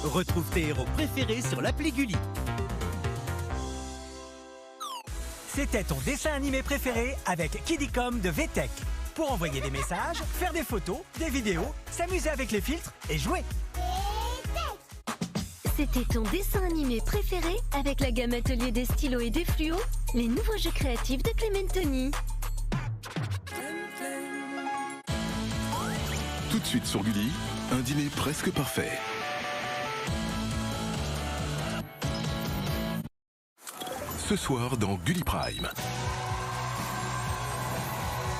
Retrouve tes héros préférés sur l'appli Gulli. C'était ton dessin animé préféré avec Kidicom de VTech. Pour envoyer des messages, faire des photos, des vidéos, s'amuser avec les filtres et jouer. C'était ton dessin animé préféré avec la gamme atelier des stylos et des fluos, les nouveaux jeux créatifs de Clementoni. Tout de suite sur Gulli, un dîner presque parfait. Ce soir dans Gulli Prime.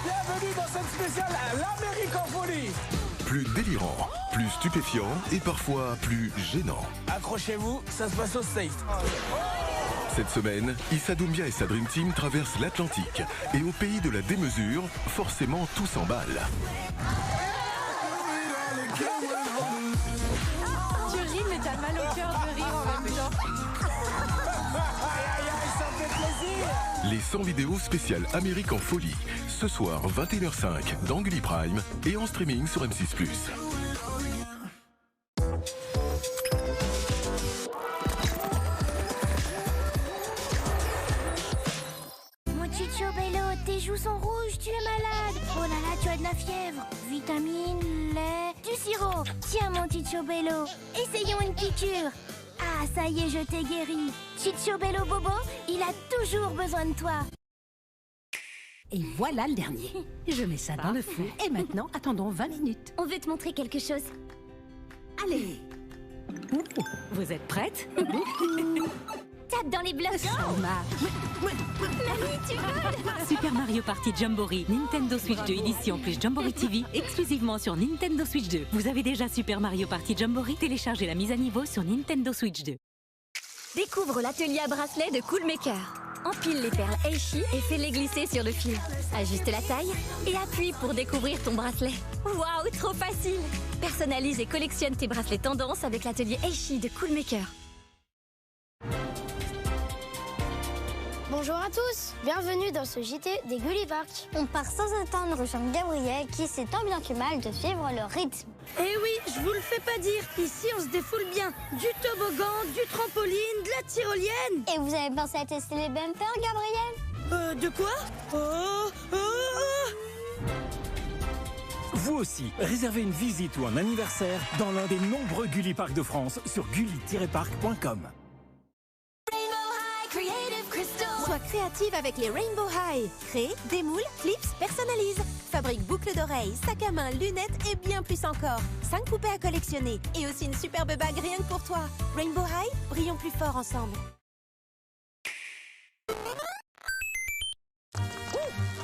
Bienvenue dans cette spéciale à l'Amérique en folie. Plus délirant, plus stupéfiant et parfois plus gênant. Accrochez-vous, ça se passe au States. Cette semaine, Issa Doumbia et sa Dream Team traversent l'Atlantique. Et au pays de la démesure, forcément tout s'emballe. Tu ris, mais t'as mal au cœur de rire en même temps. Ça me fait plaisir. Les 100 vidéos spéciales Amérique en folie. Ce soir, 21h05 dans Gulli Prime et en streaming sur M6+. Mon Ciccio Bello, tes joues sont rouges, tu es malade. Oh là là, tu as de la fièvre. Vitamine, lait, du sirop. Tiens mon Ciccio Bello, essayons une piqûre. Ah, ça y est, je t'ai guéri. Ciccio Bello Bobo, il a toujours besoin de toi. Et voilà le dernier. Je mets ça dans le four et maintenant, attendons 20 minutes. On veut te montrer quelque chose. Allez. Vous êtes prêtes? Tape dans les blocs. Mamie, tu voles. Super Mario Party Jamboree Nintendo Switch 2 édition plus Jamboree TV exclusivement sur Nintendo Switch 2. Vous avez déjà Super Mario Party Jamboree? Téléchargez la mise à niveau sur Nintendo Switch 2. Découvre l'atelier à bracelet de Coolmaker. Empile les perles Eishi et fais-les glisser sur le fil. Ajuste la taille et appuie pour découvrir ton bracelet. Waouh, trop facile! Personnalise et collectionne tes bracelets tendance avec l'atelier Eishi de Coolmaker. Bonjour à tous, bienvenue dans ce JT des Gulli Park. On part sans attendre rejoindre Gabriel qui sait tant bien que mal de suivre le rythme. Eh oui, je vous le fais pas dire, ici on se défoule bien. Du toboggan, du trampoline, de la tyrolienne. Et vous avez pensé à tester les bumpers, Gabriel? De quoi? Vous aussi, réservez une visite ou un anniversaire dans l'un des nombreux Gulli Park de France sur gulli-park.com. Sois créative avec les Rainbow High. Crée, démoule, clips, personnalise. Fabrique boucles d'oreilles, sacs à main, lunettes et bien plus encore. 5 poupées à collectionner et aussi une superbe bague rien que pour toi. Rainbow High, brillons plus fort ensemble.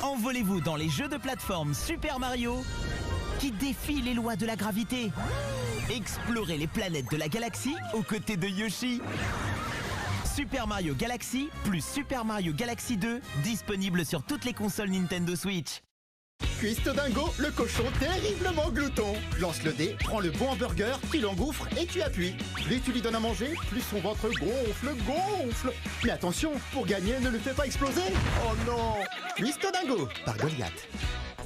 Envolez-vous dans les jeux de plateforme Super Mario qui défient les lois de la gravité. Explorez les planètes de la galaxie aux côtés de Yoshi. Super Mario Galaxy plus Super Mario Galaxy 2, disponible sur toutes les consoles Nintendo Switch. Cuiste Dingo, le cochon terriblement glouton. Lance le dé, prends le bon hamburger, tu l'engouffres et tu appuies. Plus tu lui donnes à manger, plus son ventre gonfle. Mais attention, pour gagner, ne le fais pas exploser. Oh non. Cuiste Dingo, par Goliath.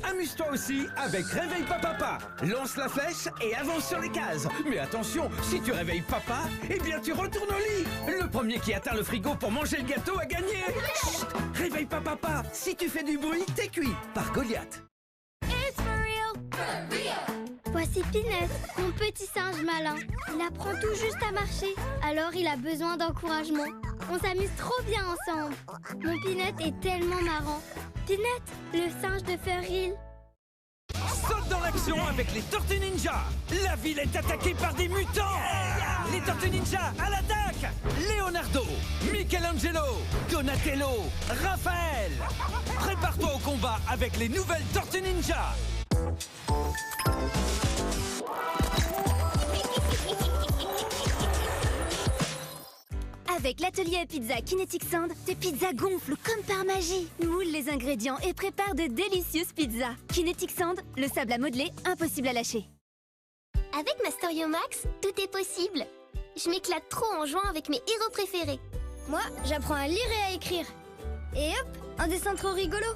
Amuse-toi aussi avec Réveille Papa. Lance la flèche et avance sur les cases. Mais attention, si tu réveilles papa, eh bien tu retournes au lit. Le premier qui atteint le frigo pour manger le gâteau a gagné. Chut, Réveille papa. Si tu fais du bruit, t'es cuit. Par Goliath. It's for real. Voici Pinette, mon petit singe malin. Il apprend tout juste à marcher, alors il a besoin d'encouragement. On s'amuse trop bien ensemble. Mon Pinette est tellement marrant. Pinette, le singe de Furhill. Saute dans l'action avec les Tortues Ninja. La ville est attaquée par des mutants. Les Tortues Ninja à l'attaque. Leonardo, Michelangelo, Donatello, Raphaël. Prépare-toi au combat avec les nouvelles Tortues Ninja. Avec l'atelier à pizza Kinetic Sand, tes pizzas gonflent comme par magie. Moule les ingrédients et prépare de délicieuses pizzas. Kinetic Sand, le sable à modeler, impossible à lâcher. Avec Masterio Max, tout est possible. Je m'éclate trop en jouant avec mes héros préférés. Moi, j'apprends à lire et à écrire. Et hop, un dessin trop rigolo.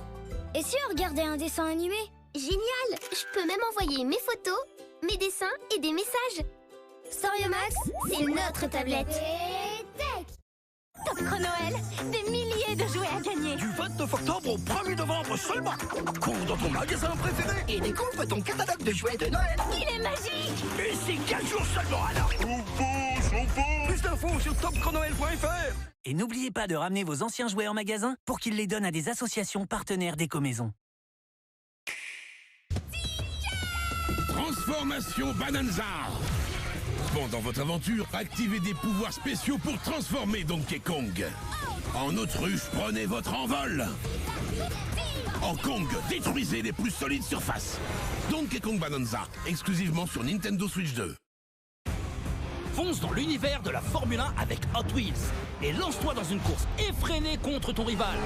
Et si on regardait un dessin animé? Génial! Je peux même envoyer mes photos, mes dessins et des messages. Storiomax, c'est notre tablette. Top Chrono Noël, des milliers de jouets à gagner. Du 29 octobre au 1er novembre seulement. Cours dans ton magasin préféré et découvre ton catalogue de jouets de Noël. Il est magique. Et c'est 15 jours seulement alors. Plus d'infos sur topchronoël.fr. Et n'oubliez pas de ramener vos anciens jouets en magasin pour qu'ils les donnent à des associations partenaires d'éco-maisons. Transformation Bonanza. Pendant votre aventure, activez des pouvoirs spéciaux pour transformer Donkey Kong. En autruche, prenez votre envol. En Kong, détruisez les plus solides surfaces. Donkey Kong Bonanza, exclusivement sur Nintendo Switch 2. Fonce dans l'univers de la Formule 1 avec Hot Wheels et lance-toi dans une course effrénée contre ton rival.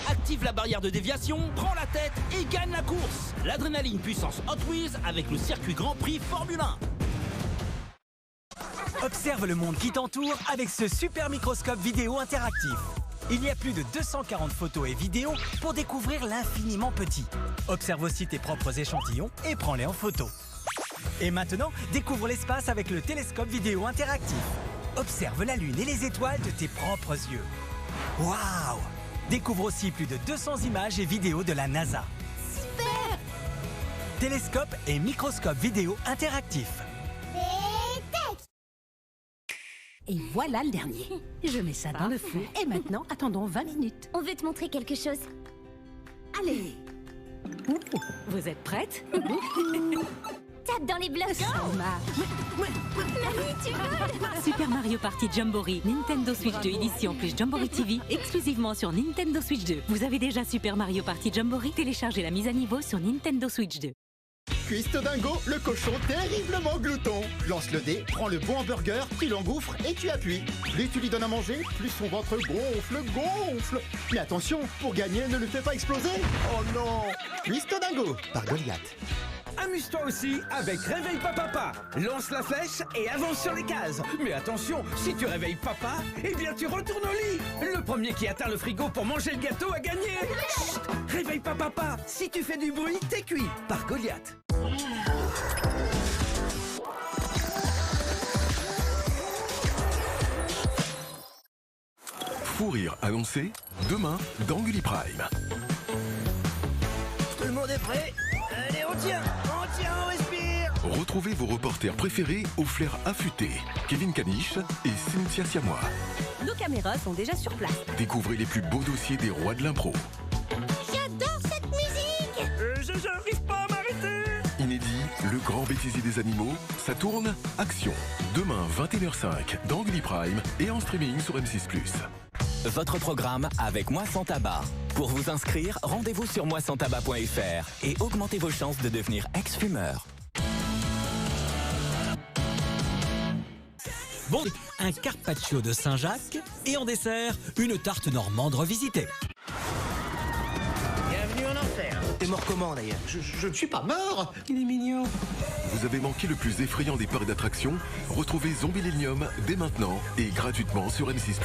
Active la barrière de déviation, prends la tête et gagne la course. L'adrénaline puissance Hot Wheels avec le circuit Grand Prix Formule 1. Observe le monde qui t'entoure avec ce super microscope vidéo interactif. Il y a plus de 240 photos et vidéos pour découvrir l'infiniment petit. Observe aussi tes propres échantillons et prends-les en photo. Et maintenant, découvre l'espace avec le télescope vidéo interactif. Observe la Lune et les étoiles de tes propres yeux. Waouh! Découvre aussi plus de 200 images et vidéos de la NASA. Super! Télescope et microscope vidéo interactif. Et voilà le dernier. Je mets ça dans le four. Et maintenant, attendons 20 minutes. On veut te montrer quelque chose. Allez. Vous êtes prête? Tape dans les blocs. Mamie, tu voles. Super Mario Party Jamboree, Nintendo Switch 2 édition plus Jamboree TV, exclusivement sur Nintendo Switch 2. Vous avez déjà Super Mario Party Jamboree? Téléchargez la mise à niveau sur Nintendo Switch 2. Cuistot Dingo, le cochon terriblement glouton. Lance le dé, prends le bon hamburger, puis l'engouffre et tu appuies. Plus tu lui donnes à manger, plus son ventre gonfle. Mais attention, pour gagner, ne le fais pas exploser. Oh non! Cuistot Dingo, par Goliath. Amuse-toi aussi avec Réveille Papa. Lance la flèche et avance sur les cases. Mais attention, si tu réveilles papa, eh bien tu retournes au lit. Le premier qui atteint le frigo pour manger le gâteau a gagné. Chut, Réveille papa. Si tu fais du bruit, t'es cuit. Par Goliath. Fou rire annoncé demain dans Gulli Prime. Tout le monde est prêt? Allez, on tient, on respire. Retrouvez vos reporters préférés au flair affûté, Kevin Caniche et Cynthia Siamois. Nos caméras sont déjà sur place. Découvrez les plus beaux dossiers des rois de l'impro. J'adore cette musique. J'arrive pas à m'arrêter. Inédit, le grand bêtisier des animaux, ça tourne Action. Demain 21h05 dans Gulli Prime et en streaming sur M6+. Votre programme avec Moi Sans Tabac. Pour vous inscrire, rendez-vous sur moisanstabac.fr et augmentez vos chances de devenir ex-fumeur. Bon, un carpaccio de Saint-Jacques et en dessert, une tarte normande revisitée. Bienvenue en enfer. T'es mort comment d'ailleurs? Je ne suis pas mort. Il est mignon. Vous avez manqué le plus effrayant des parcs d'attractions? Retrouvez Zombie-Lénium dès maintenant et gratuitement sur M6+.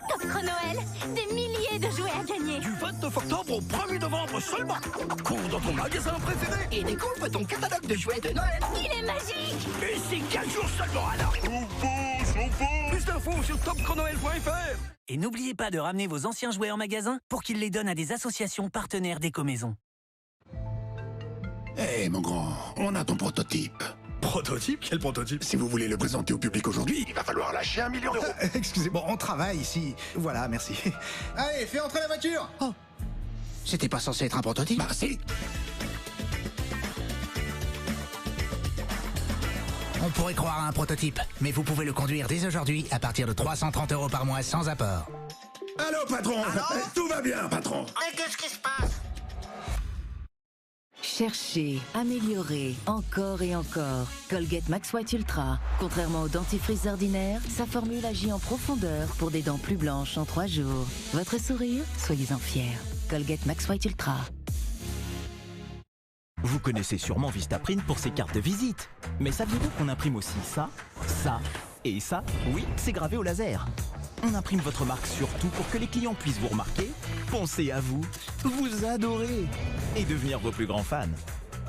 Top Chrono Noël, des milliers de jouets à gagner. Du 29 octobre au 1er novembre seulement. Cours dans ton magasin préféré et découvre ton catalogue de jouets de Noël. Il est magique. Et c'est 15 jours seulement alors. Plus d'infos sur topchronoël.fr. Et n'oubliez pas de ramener vos anciens jouets en magasin pour qu'ils les donnent à des associations partenaires d'éco-maisons. Hé, mon grand, on a ton prototype. Prototype? Quel prototype? Si vous voulez le présenter au public aujourd'hui, il va falloir lâcher 1 million d'euros. Excusez-moi, on travaille ici. Voilà, merci. Allez, fais entrer la voiture. Oh, c'était pas censé être un prototype? Bah si. On pourrait croire à un prototype, mais vous pouvez le conduire dès aujourd'hui à partir de 330 € par mois sans apport. Allô, patron. Tout va bien, patron. Mais qu'est-ce qui se passe? Cherchez, améliorer, encore et encore. Colgate Max White Ultra. Contrairement au dentifrice ordinaire, sa formule agit en profondeur pour des dents plus blanches en 3 jours. Votre sourire, soyez-en fiers. Colgate Max White Ultra. Vous connaissez sûrement Vistaprint pour ses cartes de visite. Mais saviez-vous qu'on imprime aussi ça, ça et ça? Oui, c'est gravé au laser. On imprime votre marque surtout pour que les clients puissent vous remarquer, penser à vous, vous adorer et devenir vos plus grands fans.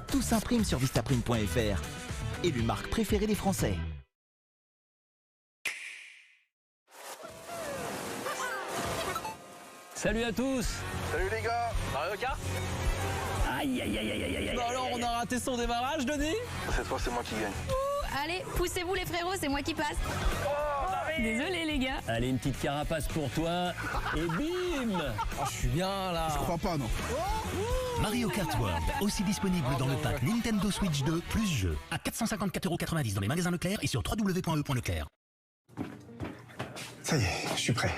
Tout s'imprime sur vistaprint.fr. Élu marque préférée des Français. Salut à tous. Salut les gars. Mario Kart. Aïe aïe aïe aïe aïe aïe. Bah alors on a raté son démarrage, Denis. Cette fois c'est moi qui gagne. Allez, poussez-vous les frérots, c'est moi qui passe. Désolé les gars. Allez, une petite carapace pour toi. Et bim. Oh, je suis bien là. Je crois pas, non. Mario Kart World, aussi disponible dans le pack Nintendo Switch 2 plus jeu, à 454,90 € dans les magasins Leclerc et sur www.e.leclerc. Ça y est, je suis prêt.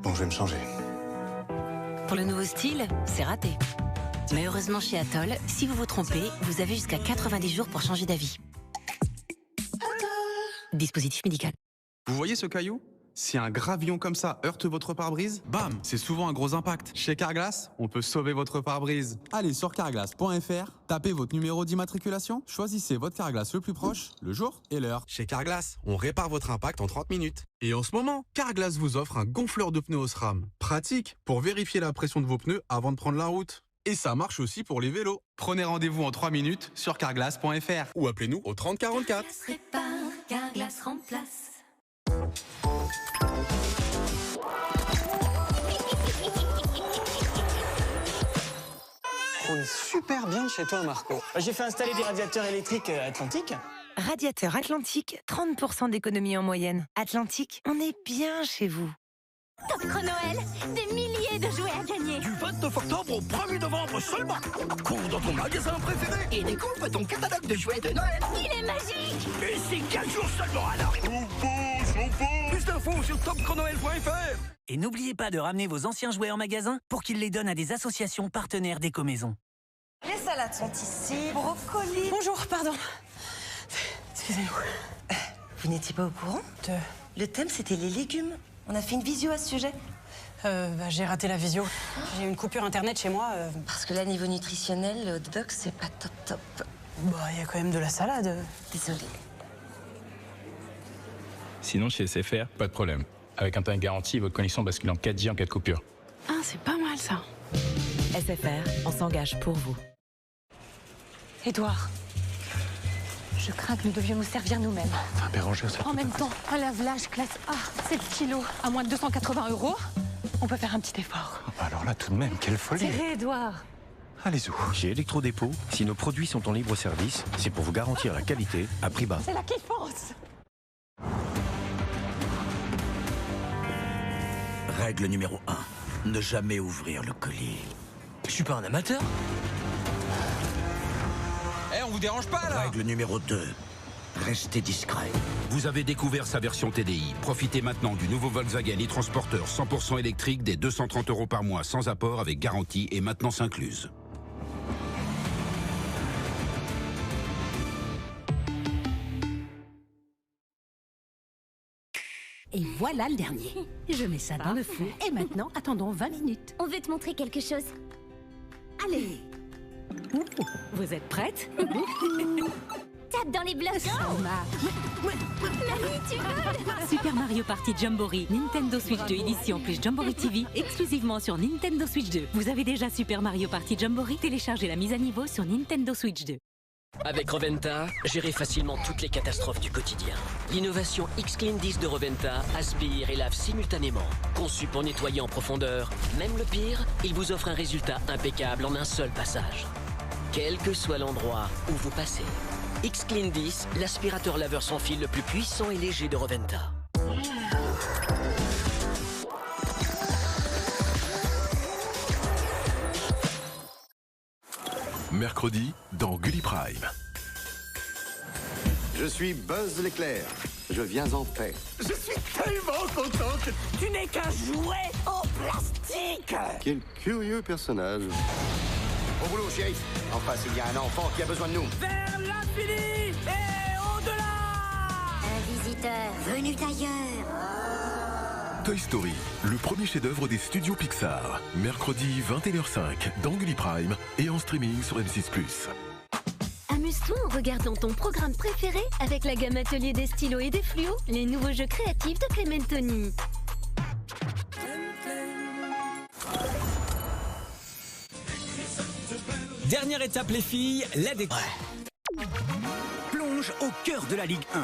Bon, je vais me changer. Pour le nouveau style, c'est raté. Mais heureusement chez Atoll, si vous vous trompez, vous avez jusqu'à 90 jours pour changer d'avis. Dispositif médical. Vous voyez ce caillou? Si un gravillon comme ça heurte votre pare-brise, bam, c'est souvent un gros impact. Chez Carglass, on peut sauver votre pare-brise. Allez sur carglass.fr, tapez votre numéro d'immatriculation, choisissez votre Carglass le plus proche, le jour et l'heure. Chez Carglass, on répare votre impact en 30 minutes. Et en ce moment, Carglass vous offre un gonfleur de pneus SRAM. Pratique pour vérifier la pression de vos pneus avant de prendre la route. Et ça marche aussi pour les vélos. Prenez rendez-vous en 3 minutes sur carglass.fr ou appelez-nous au 30 44. Carglass remplace. On est super bien chez toi, Marco. J'ai fait installer des radiateurs électriques Atlantique. Radiateur Atlantique, 30% d'économie en moyenne. Atlantique, on est bien chez vous. Top Chrono Noël, des milliers de jouets à gagner. Du 29 octobre au 1er novembre seulement. Cours dans ton magasin préféré et découvre ton catalogue de jouets de Noël. Il est magique. Et c'est 4 jours seulement alors. Plus d'infos sur topchronoël.fr. Et n'oubliez pas de ramener vos anciens jouets en magasin pour qu'ils les donnent à des associations partenaires d'éco-maisons. Les salades sont ici, brocolis... Bonjour, pardon. Excusez-moi. Vous n'étiez pas au courant? Le thème, c'était les légumes. On a fait une visio à ce sujet. J'ai raté la visio. J'ai eu une coupure internet chez moi. Parce que là, niveau nutritionnel, le hot dog, c'est pas top. Bah, il y a quand même de la salade. Désolée. Sinon, chez SFR, pas de problème. Avec Internet garantie, votre connexion bascule en 4G en cas de coupure. Ah, c'est pas mal, ça. SFR, on s'engage pour vous. Édouard, je crains que nous devions nous servir nous-mêmes. Enfin, Bérangère, ça En même temps, un lave-linge classe A, 7 kilos, à moins de 280 €. On peut faire un petit effort. Alors là, tout de même, quelle folie. Serré, Édouard. Allez-y. Chez Electrodépôt, si nos produits sont en libre service, c'est pour vous garantir la qualité à prix bas. C'est la kiffance. Règle numéro 1. Ne jamais ouvrir le colis. Je suis pas un amateur. On vous dérange pas là? Règle numéro 2. Restez discret. Vous avez découvert sa version TDI. Profitez maintenant du nouveau Volkswagen e-Transporter 100% électrique des 230 € par mois sans apport avec garantie et maintenance incluse. Et voilà le dernier. Je mets ça dans le four et maintenant, attendons 20 minutes. On veut te montrer quelque chose. Allez. Vous êtes prête? Tape dans les blocs. Mamie, tu voles. Super Mario Party Jamboree, Nintendo Switch 2 édition plus Jamboree TV, exclusivement sur Nintendo Switch 2. Vous avez déjà Super Mario Party Jamboree? Téléchargez la mise à niveau sur Nintendo Switch 2. Avec Roventa, gérez facilement toutes les catastrophes du quotidien. L'innovation X-Clean 10 de Roventa aspire et lave simultanément. Conçu pour nettoyer en profondeur, même le pire, il vous offre un résultat impeccable en un seul passage. Quel que soit l'endroit où vous passez. X-Clean 10, l'aspirateur laveur sans fil le plus puissant et léger de Roventa. Mercredi, dans Gulli Prime. Je suis Buzz l'éclair. Je viens en paix. Je suis tellement content que tu n'es qu'un jouet en plastique. Quel curieux personnage. Au boulot, shérif. En face, il y a un enfant qui a besoin de nous. Vers l'infini et au-delà. Un visiteur venu d'ailleurs. Toy Story, le premier chef-d'œuvre des studios Pixar. Mercredi 21h05 dans Gulli Prime et en streaming sur M6+. Amuse-toi en regardant ton programme préféré avec la gamme Atelier des stylos et des fluos, les nouveaux jeux créatifs de Clementoni. Dernière étape les filles, la déco. Plonge au cœur de la Ligue 1.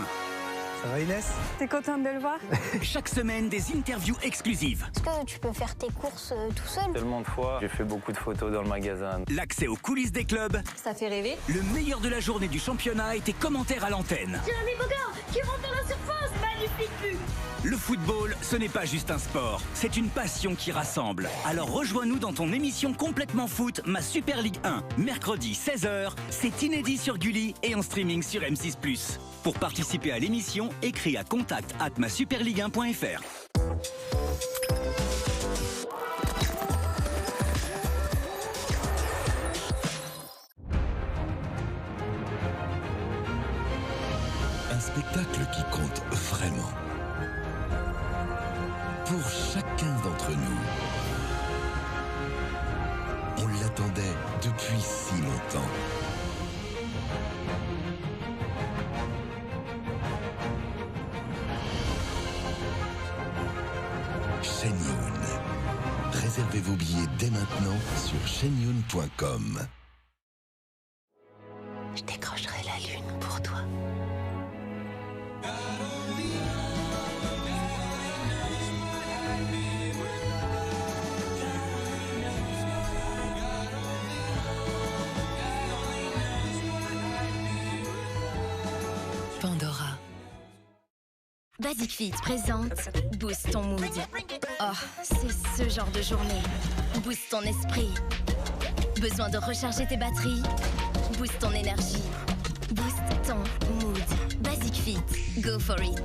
Ça va Inès? T'es contente de le voir? Chaque semaine, des interviews exclusives. Est-ce que tu peux faire tes courses tout seul? Tellement de fois, j'ai fait beaucoup de photos dans le magasin. L'accès aux coulisses des clubs. Ça fait rêver. Le meilleur de la journée du championnat et tes commentaires à l'antenne. Jérémy Bogart qui rentre dans la surface. Magnifique but. Le football, ce n'est pas juste un sport, c'est une passion qui rassemble. Alors rejoins-nous dans ton émission complètement foot, Ma Super Ligue 1. Mercredi 16h, c'est inédit sur Gulli et en streaming sur M6+. Pour participer à l'émission, écris à contact@masuperligue1.fr. Un spectacle qui compte vraiment. Pour chacun d'entre nous. On l'attendait depuis si longtemps. Shenyun. Réservez vos billets dès maintenant sur shenyun.com. Je décrocherai la lune pour toi. Pandora. Basic Fit présente Boost ton mood. Oh, c'est ce genre de journée. Boost ton esprit. Besoin de recharger tes batteries? Boost ton énergie. Boost ton mood. Basic Fit. Go for it.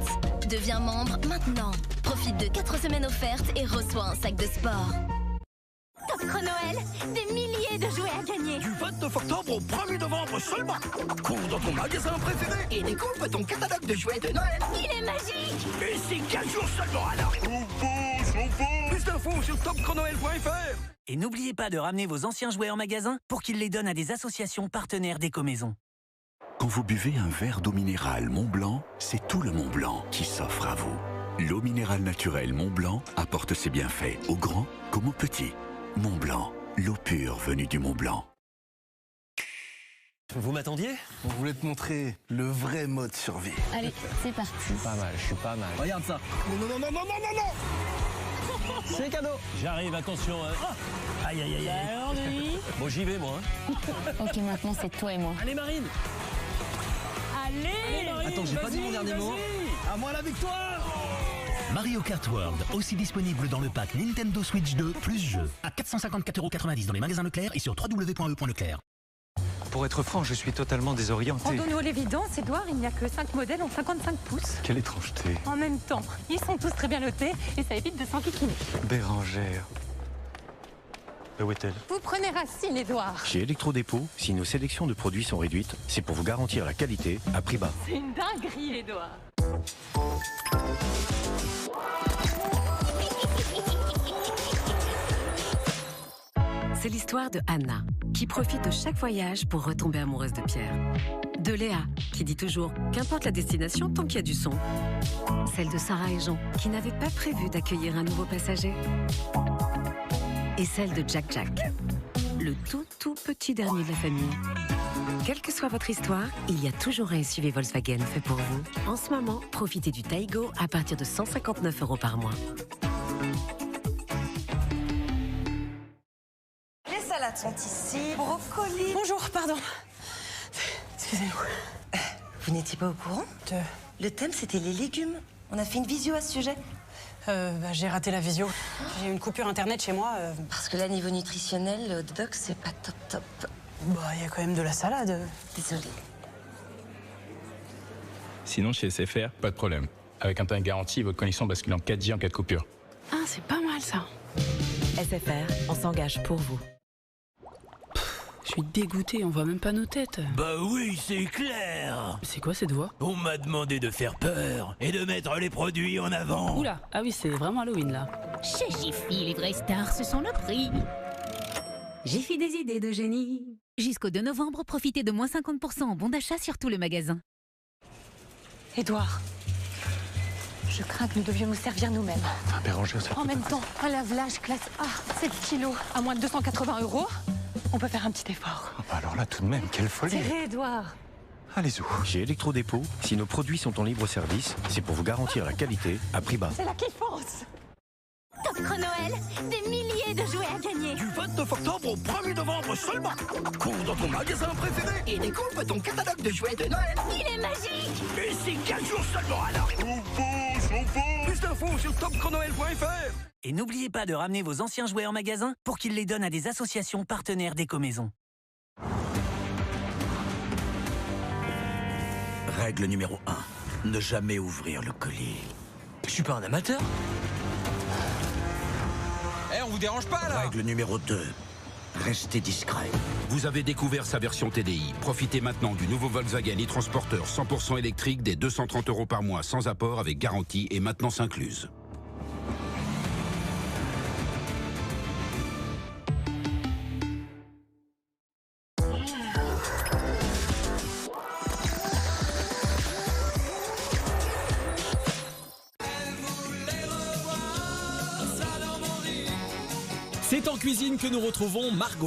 Deviens membre maintenant. Profite de 4 semaines offertes et reçois un sac de sport. Top Chronoël, des milliers de jouets à gagner. Du 29 octobre au 1er novembre seulement. Cours dans ton magasin préféré et découvre ton catalogue de jouets de Noël. Il est magique. Et c'est 15 jours seulement alors. Plus d'infos sur topchronoël.fr. Et n'oubliez pas de ramener vos anciens jouets en magasin pour qu'ils les donnent à des associations partenaires d'Écomaison. Quand vous buvez un verre d'eau minérale Mont-Blanc, c'est tout le Mont-Blanc qui s'offre à vous. L'eau minérale naturelle Mont-Blanc apporte ses bienfaits aux grands comme aux petits. Mont-Blanc, l'eau pure venue du Mont-Blanc. Vous m'attendiez? On voulait te montrer le vrai mode survie. Allez, c'est parti. Pas mal, je suis pas mal. Regarde ça. Non. C'est cadeau. J'arrive, attention. Aïe, aïe, aïe, aïe. Alors, Denis? Bon, j'y vais, moi. Ok, maintenant c'est toi et moi. Allez, Marine. Allez, Marine. Attends, j'ai pas dit mon dernier mot. À moi la victoire. Mario Kart World, aussi disponible dans le pack Nintendo Switch 2 plus jeu, à 454,90 € dans les magasins Leclerc et sur www.e.leclerc. Pour être franc, je suis totalement désorienté. En donnant l'évidence, Edouard, il n'y a que 5 modèles en 55 pouces. Quelle étrangeté. En même temps, ils sont tous très bien notés et ça évite de s'enquiquiner. Bérangère. Où est-elle? Vous prenez racine, Edouard. Chez Electrodépôt, si nos sélections de produits sont réduites, c'est pour vous garantir la qualité à prix bas. C'est une dinguerie, Edouard. C'est l'histoire de Anna, qui profite de chaque voyage pour retomber amoureuse de Pierre. De Léa, qui dit toujours « qu'importe la destination tant qu'il y a du son ». Celle de Sarah et Jean, qui n'avaient pas prévu d'accueillir un nouveau passager. Et celle de Jack, le tout petit dernier de la famille. Quelle que soit votre histoire, il y a toujours un SUV Volkswagen fait pour vous. En ce moment, profitez du Taigo à partir de 159 € par mois. Les salades sont ici. Brocoli. Bonjour, pardon. Excusez-moi. Vous n'étiez pas au courant? Le thème, c'était les légumes. On a fait une visio à ce sujet. J'ai raté la visio. J'ai eu une coupure internet chez moi. Parce que là, niveau nutritionnel, le hot dog, c'est pas top. Bah, il y a quand même de la salade. Désolée. Sinon, chez SFR, pas de problème. Avec un temps de garantie, votre connexion bascule en 4G en cas de coupure. Ah, c'est pas mal ça. SFR, on s'engage pour vous. Je suis dégoûté, on voit même pas nos têtes. Bah oui, c'est clair. C'est quoi cette voix? On m'a demandé de faire peur et de mettre les produits en avant. Oula, ah oui, c'est vraiment Halloween là. Chez Jiffy, les vraies stars, ce sont le prix. Jiffy des idées de génie. Jusqu'au 2 novembre, profitez de moins 50% en bon d'achat sur tout le magasin. Édouard, je crains que nous devions nous servir nous-mêmes. Bérangère, ça En même temps, un lave-linge classe A, 7 kilos, à moins de 280 €. On peut faire un petit effort. Alors là, tout de même, quelle folie. Serré, Édouard. Allez-y. Chez Electrodépôt, si nos produits sont en libre service, c'est pour vous garantir la qualité à prix bas. C'est la kiffance. Top Chrono Noël, des milliers de jouets à gagner. Du 29 octobre au 1er novembre seulement. Cours dans ton magasin préféré et découvre ton catalogue de jouets de Noël. Il est magique. Et c'est 4 jours seulement alors. Plus d'infos sur topchronoël.fr. Et n'oubliez pas de ramener vos anciens jouets en magasin pour qu'ils les donnent à des associations partenaires d'éco-maisons. Règle numéro 1. Ne jamais ouvrir le colis. Je suis pas un amateur. On vous dérange pas là. Règle numéro 2. Restez discret. Vous avez découvert sa version TDI. Profitez maintenant du nouveau Volkswagen e-Transporter 100% électrique des 230 € par mois sans apport avec garantie et maintenance incluse. C'est en cuisine que nous retrouvons Margot.